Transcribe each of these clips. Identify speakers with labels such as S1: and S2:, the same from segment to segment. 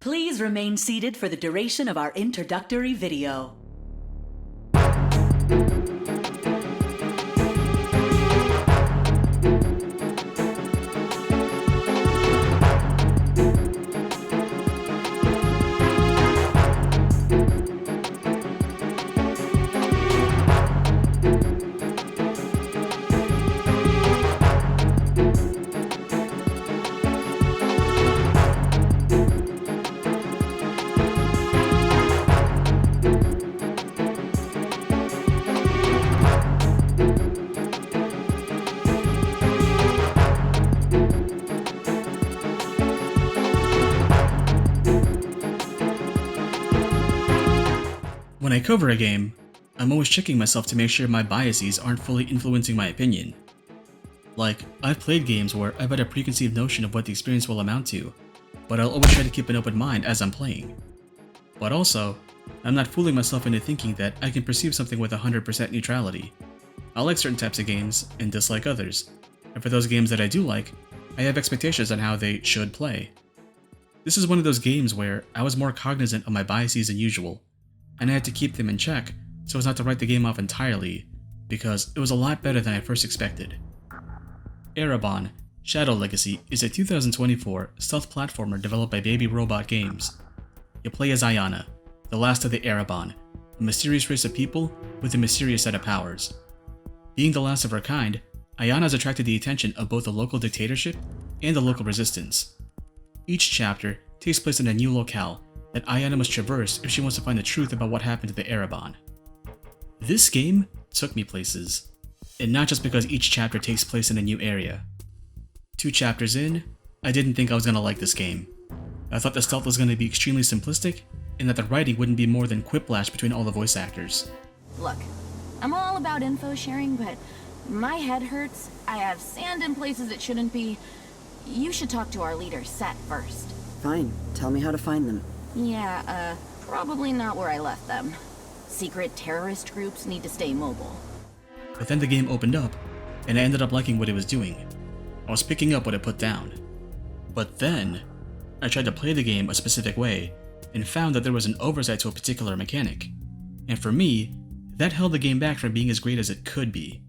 S1: Please remain seated for the duration of our introductory video.
S2: When I cover a game, I'm always checking myself to make sure my biases aren't fully influencing my opinion. Like, I've played games where I've had a preconceived notion of what the experience will amount to, but I'll always try to keep an open mind as I'm playing. But also, I'm not fooling myself into thinking that I can perceive something with 100% neutrality. I like certain types of games and dislike others, and for those games that I do like, I have expectations on how they should play. This is one of those games where I was more cognizant of my biases than usual, and I had to keep them in check so as not to write the game off entirely, because it was a lot better than I first expected. Ereban: Shadow Legacy is a 2024 stealth platformer developed by Baby Robot Games. You play as Ayana, the last of the Ereban, a mysterious race of people with a mysterious set of powers. Being the last of her kind, Ayana has attracted the attention of both the local dictatorship and the local resistance. Each chapter takes place in a new locale that Ayana must traverse if she wants to find the truth about what happened to the Ereban. This game took me places, and not just because each chapter takes place in a new area. 2 chapters in, I didn't think I was going to like this game. I thought the stealth was going to be extremely simplistic, and that the writing wouldn't be more than quiplash between all the voice actors.
S3: Look, I'm all about info sharing, but my head hurts, I have sand in places it shouldn't be. You should talk to our leader, Set, first.
S4: Fine, tell me how to find them.
S3: Yeah, probably not where I left them. Secret terrorist groups need to stay mobile.
S2: But then the game opened up, and I ended up liking what it was doing. I was picking up what it put down. But then, I tried to play the game a specific way, and found that there was an oversight to a particular mechanic. And for me, that held the game back from being as great as it could be.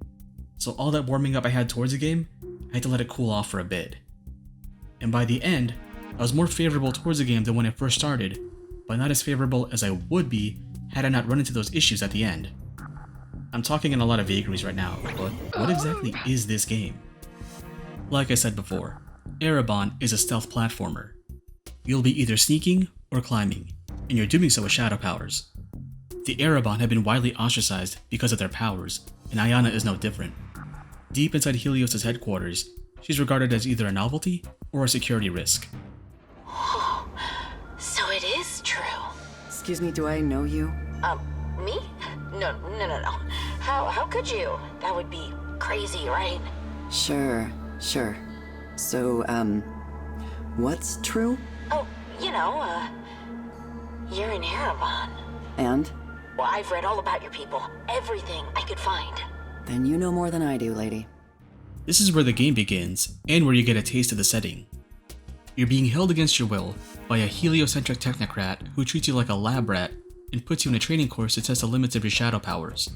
S2: So all that warming up I had towards the game, I had to let it cool off for a bit. And by the end, I was more favorable towards the game than when it first started, but not as favorable as I would be had I not run into those issues at the end. I'm talking in a lot of vagaries right now, but what exactly is this game? Like I said before, Ereban is a stealth platformer. You'll be either sneaking or climbing, and you're doing so with shadow powers. The Ereban have been widely ostracized because of their powers, and Ayana is no different. Deep inside Helios' headquarters, she's regarded as either a novelty or a security risk.
S3: So it is true.
S4: Excuse me, do I know you?
S3: Me? No. How could you? That would be crazy, right?
S4: Sure. So, what's true?
S3: Oh, you're in Ereban.
S4: And?
S3: Well, I've read all about your people. Everything I could find.
S4: Then you know more than I do, lady.
S2: This is where the game begins, and where you get a taste of the setting. You're being held against your will by a heliocentric technocrat who treats you like a lab rat and puts you in a training course to test the limits of your shadow powers.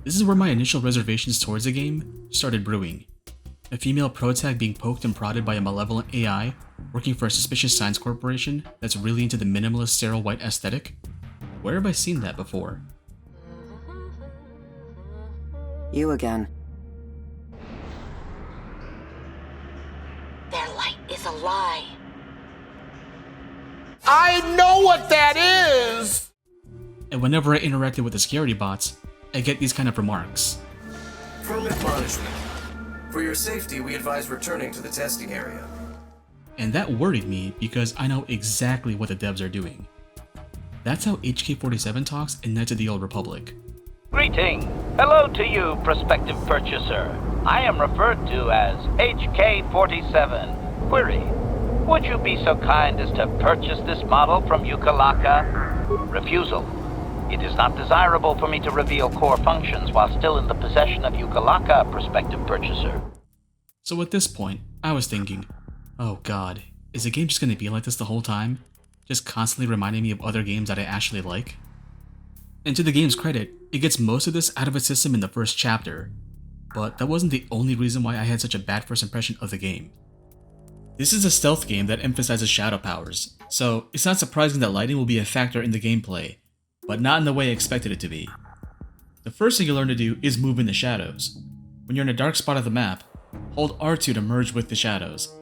S2: This is where my initial reservations towards the game started brewing. A female protag being poked and prodded by a malevolent AI working for a suspicious science corporation that's really into the minimalist sterile white aesthetic? Where have I seen that before?
S4: You again.
S3: Their light is a lie.
S5: I know what that is!
S2: And whenever I interacted with the security bots, I get these kind of remarks.
S6: From admonishment. For your safety, we advise returning to the testing area.
S2: And that worried me because I know exactly what the devs are doing. That's how HK-47 talks in Knights of the Old Republic.
S7: Greeting. Hello to you, prospective purchaser. I am referred to as HK-47. Query. Would you be so kind as to purchase this model from Yukalaka? Refusal. It is not desirable for me to reveal core functions while still in the possession of Yukalaka, prospective purchaser.
S2: So at this point, I was thinking, oh god, is the game just going to be like this the whole time? just constantly reminding me of other games that I actually like. And to the game's credit, it gets most of this out of its system in the first chapter, but that wasn't the only reason why I had such a bad first impression of the game. This is a stealth game that emphasizes shadow powers, so it's not surprising that lighting will be a factor in the gameplay, but not in the way I expected it to be. The first thing you learn to do is move in the shadows. When you're in a dark spot of the map, hold R2 to merge with the shadows.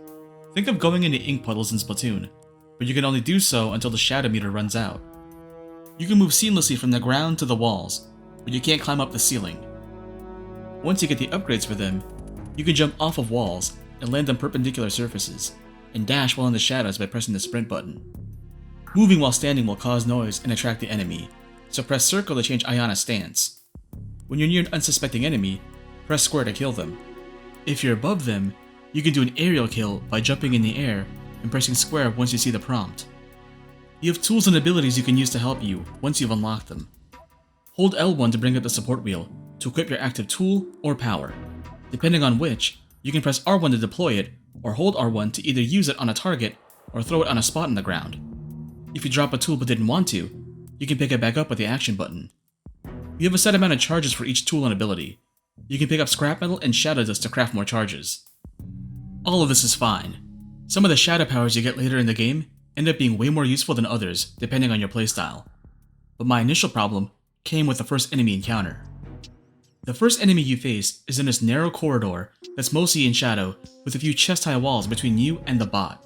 S2: Think of going into ink puddles in Splatoon, but you can only do so until the shadow meter runs out. You can move seamlessly from the ground to the walls, but you can't climb up the ceiling. Once you get the upgrades for them, you can jump off of walls and land on perpendicular surfaces, and dash while in the shadows by pressing the sprint button. Moving while standing will cause noise and attract the enemy, so press circle to change Ayana's stance. When you're near an unsuspecting enemy, press square to kill them. If you're above them, you can do an aerial kill by jumping in the air and pressing square once you see the prompt. You have tools and abilities you can use to help you once you've unlocked them. Hold L1 to bring up the support wheel to equip your active tool or power. Depending on which, you can press R1 to deploy it, or hold R1 to either use it on a target or throw it on a spot in the ground. If you drop a tool but didn't want to, you can pick it back up with the action button. You have a set amount of charges for each tool and ability. You can pick up scrap metal and shadow dust to craft more charges. All of this is fine. Some of the shadow powers you get later in the game end up being way more useful than others, depending on your playstyle. But my initial problem came with the first enemy encounter. The first enemy you face is in this narrow corridor that's mostly in shadow with a few chest-high walls between you and the bot.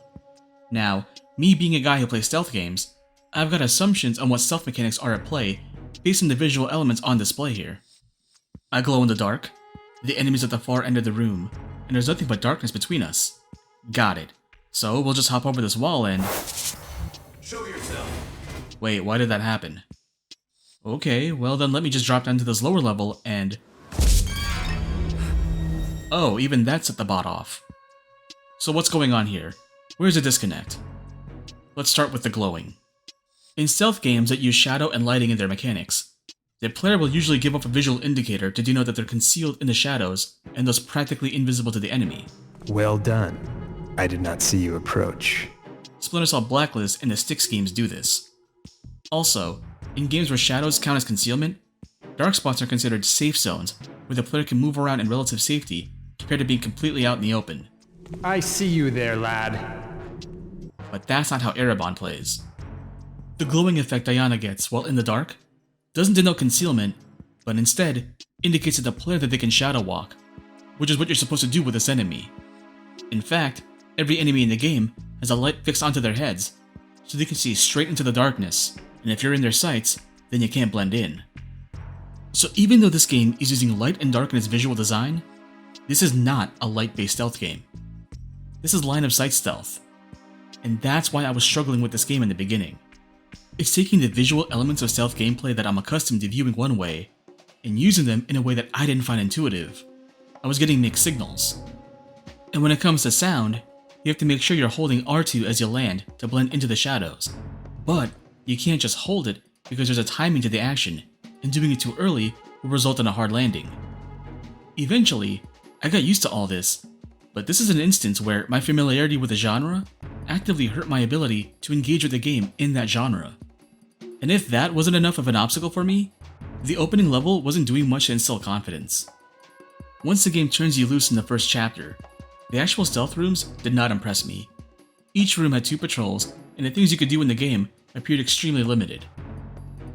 S2: Now, me being a guy who plays stealth games, I've got assumptions on what stealth mechanics are at play based on the visual elements on display here. I glow in the dark, the enemy's at the far end of the room, and there's nothing but darkness between us. Got it. So we'll just hop over this wall and...
S6: Show yourself.
S2: Wait, why did that happen? Okay, well then let me just drop down to this lower level and... Oh, even that set the bot off. So what's going on here? Where's the disconnect? Let's start with the glowing. In stealth games that use shadow and lighting in their mechanics, the player will usually give off a visual indicator to denote that they're concealed in the shadows and thus practically invisible to the enemy.
S8: Well done. I did not see you approach.
S2: Splinter Cell Blacklist and the Styx games do this. Also, in games where shadows count as concealment, dark spots are considered safe zones where the player can move around in relative safety compared to being completely out in the open.
S8: I see you there, lad.
S2: But that's not how Ereban plays. The glowing effect Ayana gets while in the dark doesn't denote concealment, but instead indicates to the player that they can shadow walk, which is what you're supposed to do with this enemy. In fact, every enemy in the game has a light fixed onto their heads, so they can see straight into the darkness, and if you're in their sights, then you can't blend in. So even though this game is using light and dark in its visual design, this is not a light-based stealth game. This is line of sight stealth, and that's why I was struggling with this game in the beginning. It's taking the visual elements of stealth gameplay that I'm accustomed to viewing one way, and using them in a way that I didn't find intuitive. I was getting mixed signals. And when it comes to sound, you have to make sure you're holding R2 as you land to blend into the shadows. But you can't just hold it because there's a timing to the action, and doing it too early will result in a hard landing. Eventually, I got used to all this, but this is an instance where my familiarity with the genre actively hurt my ability to engage with the game in that genre. And if that wasn't enough of an obstacle for me, the opening level wasn't doing much to instill confidence. Once the game turns you loose in the first chapter, the actual stealth rooms did not impress me. Each room had 2 patrols, and the things you could do in the game appeared extremely limited.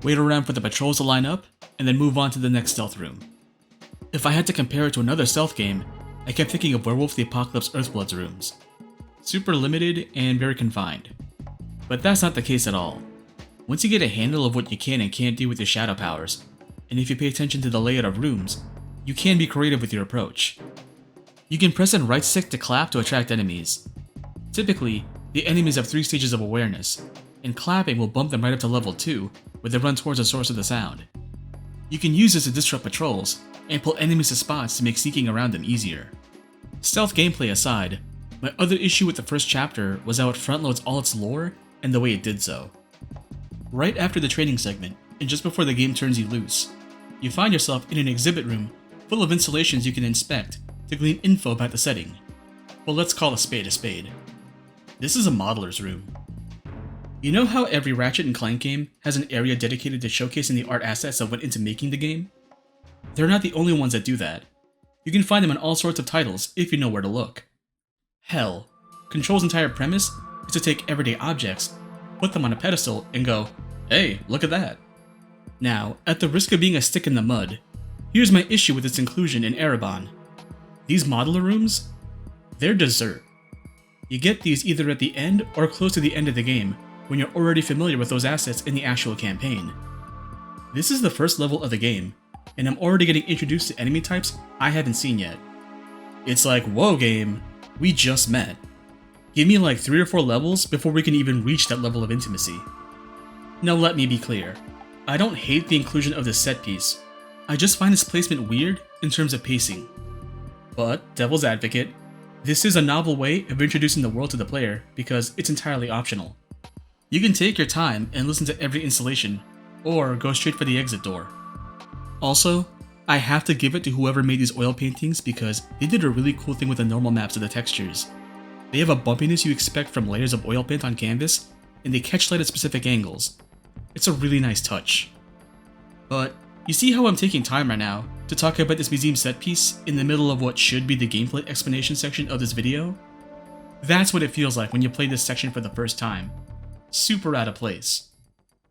S2: Wait around for the patrols to line up, and then move on to the next stealth room. If I had to compare it to another stealth game, I kept thinking of Werewolf the Apocalypse Earthblood's rooms. Super limited and very confined. But that's not the case at all. Once you get a handle of what you can and can't do with your shadow powers, and if you pay attention to the layout of rooms, you can be creative with your approach. You can press and right stick to clap to attract enemies. Typically, the enemies have 3 stages of awareness, and clapping will bump them right up to level 2, where they run towards the source of the sound. You can use this to disrupt patrols, and pull enemies to spots to make sneaking around them easier. Stealth gameplay aside, my other issue with the first chapter was how it front-loads all its lore and the way it did so. Right after the training segment, and just before the game turns you loose, you find yourself in an exhibit room full of installations you can inspect to glean info about the setting. Well, let's call a spade a spade. This is a modeler's room. You know how every Ratchet and Clank game has an area dedicated to showcasing the art assets that went into making the game? They're not the only ones that do that. You can find them in all sorts of titles if you know where to look. Hell, Control's entire premise is to take everyday objects, put them on a pedestal, and go, hey, look at that. Now, at the risk of being a stick in the mud, here's my issue with its inclusion in Ereban. These modeler rooms? They're dessert. You get these either at the end or close to the end of the game, when you're already familiar with those assets in the actual campaign. This is the first level of the game, and I'm already getting introduced to enemy types I haven't seen yet. It's like, whoa game, we just met. Give me like 3 or 4 levels before we can even reach that level of intimacy. Now let me be clear, I don't hate the inclusion of this set piece, I just find its placement weird in terms of pacing. But, devil's advocate, this is a novel way of introducing the world to the player because it's entirely optional. You can take your time and listen to every installation, or go straight for the exit door. Also, I have to give it to whoever made these oil paintings because they did a really cool thing with the normal maps of the textures. They have a bumpiness you expect from layers of oil paint on canvas, and they catch light at specific angles. It's a really nice touch. But, you see how I'm taking time right now to talk about this museum set piece in the middle of what should be the gameplay explanation section of this video? That's what it feels like when you play this section for the first time. Super out of place.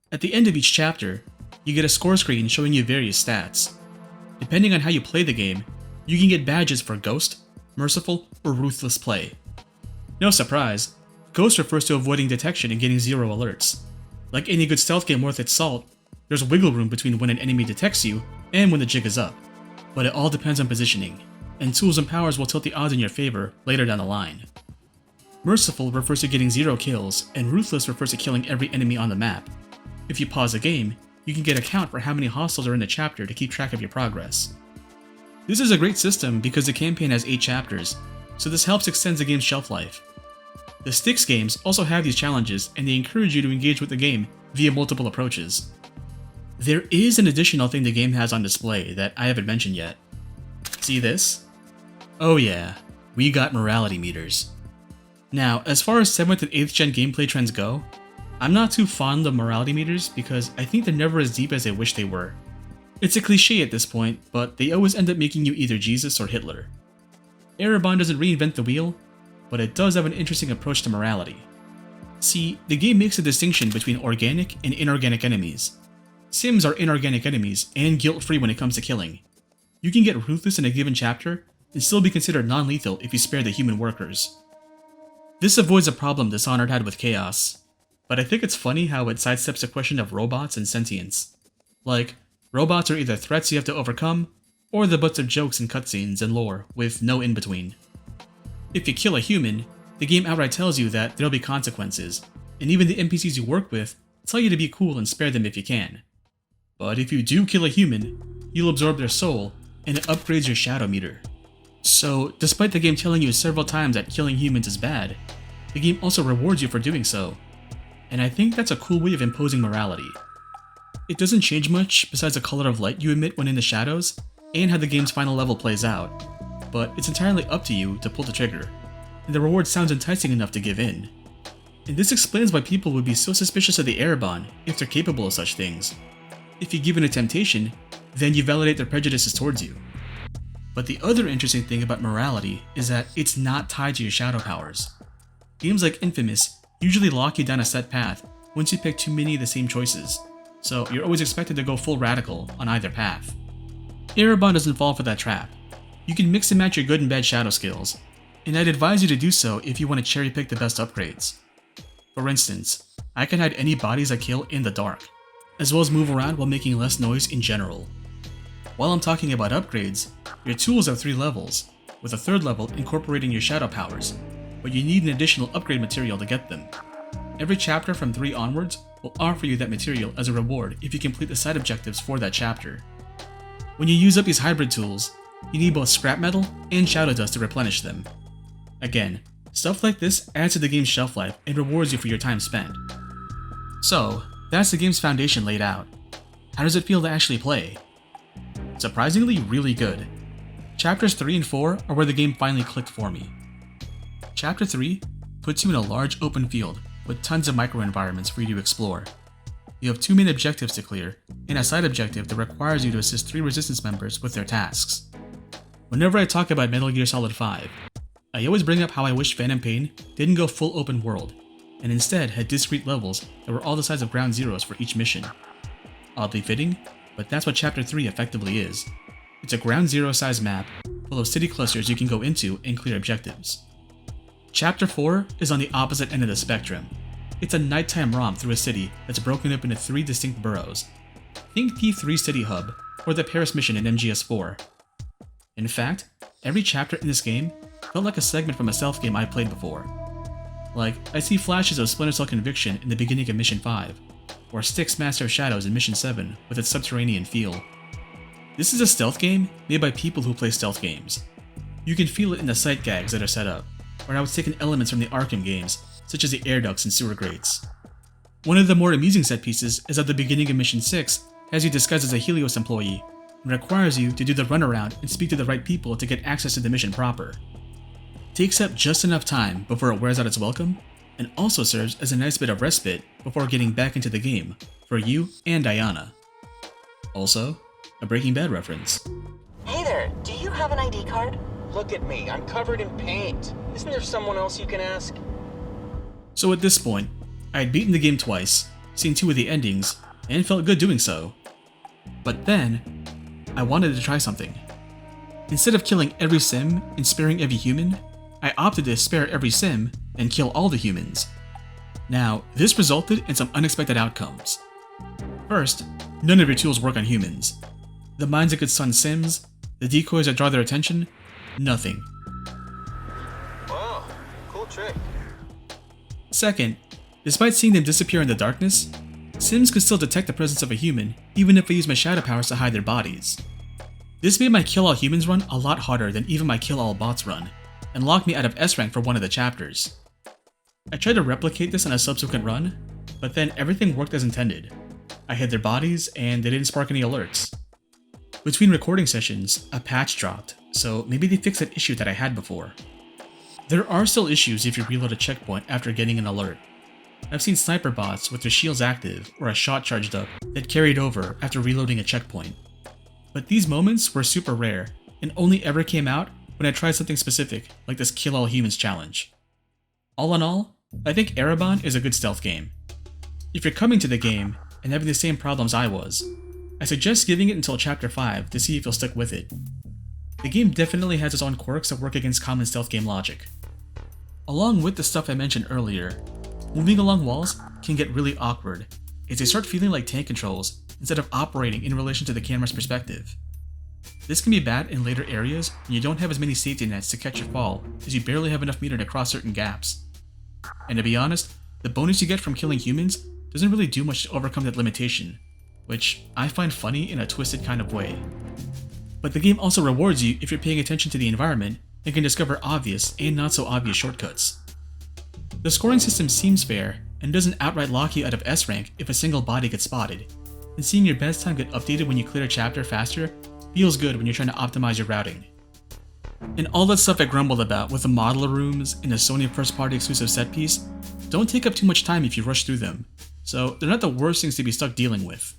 S2: At the end of each chapter, you get a score screen showing you various stats. Depending on how you play the game, you can get badges for Ghost, Merciful, or Ruthless play. No surprise, Ghost refers to avoiding detection and getting 0 alerts. Like any good stealth game worth its salt, there's wiggle room between when an enemy detects you and when the jig is up, but it all depends on positioning, and tools and powers will tilt the odds in your favor later down the line. Merciful refers to getting 0 kills, and Ruthless refers to killing every enemy on the map. If you pause the game, you can get a count for how many hostiles are in the chapter to keep track of your progress. This is a great system because the campaign has 8 chapters, so this helps extend the game's shelf life. The Styx games also have these challenges, and they encourage you to engage with the game via multiple approaches. There is an additional thing the game has on display that I haven't mentioned yet. See this? Oh yeah, we got morality meters. Now, as far as 7th and 8th gen gameplay trends go, I'm not too fond of morality meters because I think they're never as deep as I wish they were. It's a cliche at this point, but they always end up making you either Jesus or Hitler. Ereban doesn't reinvent the wheel, but it does have an interesting approach to morality. See, the game makes a distinction between organic and inorganic enemies. Sims are inorganic enemies and guilt-free when it comes to killing. You can get ruthless in a given chapter and still be considered non-lethal if you spare the human workers. This avoids a problem Dishonored had with Chaos, but I think it's funny how it sidesteps the question of robots and sentience. Like, robots are either threats you have to overcome, or the butts of jokes and cutscenes and lore with no in-between. If you kill a human, the game outright tells you that there'll be consequences, and even the NPCs you work with tell you to be cool and spare them if you can. But if you do kill a human, you'll absorb their soul, and it upgrades your shadow meter. So, despite the game telling you several times that killing humans is bad, the game also rewards you for doing so. And I think that's a cool way of imposing morality. It doesn't change much besides the color of light you emit when in the shadows, and how the game's final level plays out, but it's entirely up to you to pull the trigger, and the reward sounds enticing enough to give in. And this explains why people would be so suspicious of the Ereban if they're capable of such things. If you're given a temptation, then you validate their prejudices towards you. But the other interesting thing about morality is that it's not tied to your shadow powers. Games like Infamous usually lock you down a set path once you pick too many of the same choices, so you're always expected to go full radical on either path. Ereban doesn't fall for that trap. You can mix and match your good and bad shadow skills, and I'd advise you to do so if you want to cherry pick the best upgrades. For instance, I can hide any bodies I kill in the dark, as well as move around while making less noise in general. While I'm talking about upgrades, your tools have 3 levels, with a 3rd level incorporating your shadow powers, but you need an additional upgrade material to get them. Every chapter from 3 onwards will offer you that material as a reward if you complete the side objectives for that chapter. When you use up these hybrid tools, you need both scrap metal and shadow dust to replenish them. Again, stuff like this adds to the game's shelf life and rewards you for your time spent. So, that's the game's foundation laid out. How does it feel to actually play? Surprisingly, really good. Chapters 3 and 4 are where the game finally clicked for me. Chapter 3 puts you in a large open field with tons of micro-environments for you to explore. You have 2 main objectives to clear, and a side objective that requires you to assist 3 Resistance members with their tasks. Whenever I talk about Metal Gear Solid 5, I always bring up how I wish Phantom Pain didn't go full open world, and instead had discrete levels that were all the size of ground zeros for each mission. Oddly fitting, but that's what Chapter 3 effectively is. It's a ground zero size map full of city clusters you can go into and clear objectives. Chapter 4 is on the opposite end of the spectrum. It's a nighttime romp through a city that's broken up into 3 distinct boroughs. Think P3 City Hub, or the Paris mission in MGS4. In fact, every chapter in this game felt like a segment from a stealth game I played before. Like, I see flashes of Splinter Cell Conviction in the beginning of Mission 5, or Styx Master of Shadows in Mission 7 with its subterranean feel. This is a stealth game made by people who play stealth games. You can feel it in the sight gags that are set up, or how it's taken elements from the Arkham games, such as the air ducts and sewer grates. One of the more amusing set pieces is at the beginning of Mission 6 has you disguised as a Helios employee, and requires you to do the runaround and speak to the right people to get access to the mission proper. It takes up just enough time before it wears out its welcome, and also serves as a nice bit of respite before getting back into the game, for you and Diana. Also, a Breaking Bad reference.
S9: Hey there, do you have an ID card?
S10: Look at me, I'm covered in paint. Isn't there someone else you can ask?
S2: So at this point, I had beaten the game twice, seen 2 of the endings, and felt good doing so. But then, I wanted to try something. Instead of killing every sim and sparing every human, I opted to spare every sim and kill all the humans. Now, this resulted in some unexpected outcomes. First, none of your tools work on humans. The mines that could stun sims, the decoys that draw their attention, nothing.
S10: Wow, cool trick.
S2: Second, despite seeing them disappear in the darkness, sims could still detect the presence of a human even if I used my shadow powers to hide their bodies. This made my kill all humans run a lot harder than even my kill all bots run, and locked me out of S rank for one of the chapters. I tried to replicate this on a subsequent run, but then everything worked as intended. I hid their bodies and they didn't spark any alerts. Between recording sessions, a patch dropped, so maybe they fixed that issue that I had before. There are still issues if you reload a checkpoint after getting an alert. I've seen sniper bots with their shields active or a shot charged up that carried over after reloading a checkpoint. But these moments were super rare and only ever came out when I tried something specific like this Kill All Humans challenge. All in all, I think Ereban is a good stealth game. If you're coming to the game and having the same problems I was, I suggest giving it until Chapter 5 to see if you'll stick with it. The game definitely has its own quirks that work against common stealth game logic. Along with the stuff I mentioned earlier, moving along walls can get really awkward as they start feeling like tank controls instead of operating in relation to the camera's perspective. This can be bad in later areas when you don't have as many safety nets to catch your fall as you barely have enough meter to cross certain gaps. And to be honest, the bonus you get from killing humans doesn't really do much to overcome that limitation, which I find funny in a twisted kind of way. But the game also rewards you if you're paying attention to the environment and can discover obvious and not so obvious shortcuts. The scoring system seems fair and doesn't outright lock you out of S rank if a single body gets spotted, and seeing your best time get updated when you clear a chapter faster feels good when you're trying to optimize your routing. And all that stuff I grumbled about with the modeler rooms and the Sony first-party exclusive set piece don't take up too much time if you rush through them, so they're not the worst things to be stuck dealing with.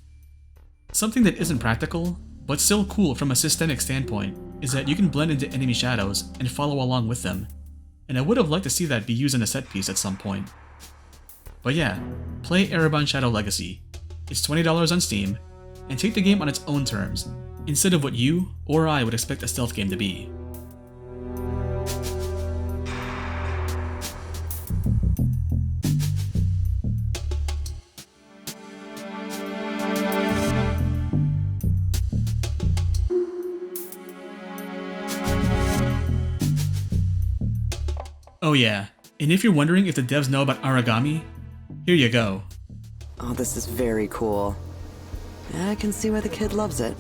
S2: Something that isn't practical, but still cool from a systemic standpoint, is that you can blend into enemy shadows and follow along with them, and I would have liked to see that be used in a set piece at some point. But yeah, play Ereban Shadow Legacy. It's $20 on Steam, and take the game on its own terms, instead of what you or I would expect a stealth game to be. Oh yeah, and if you're wondering if the devs know about origami, here you go.
S4: Oh, this is very cool. I can see why the kid loves it.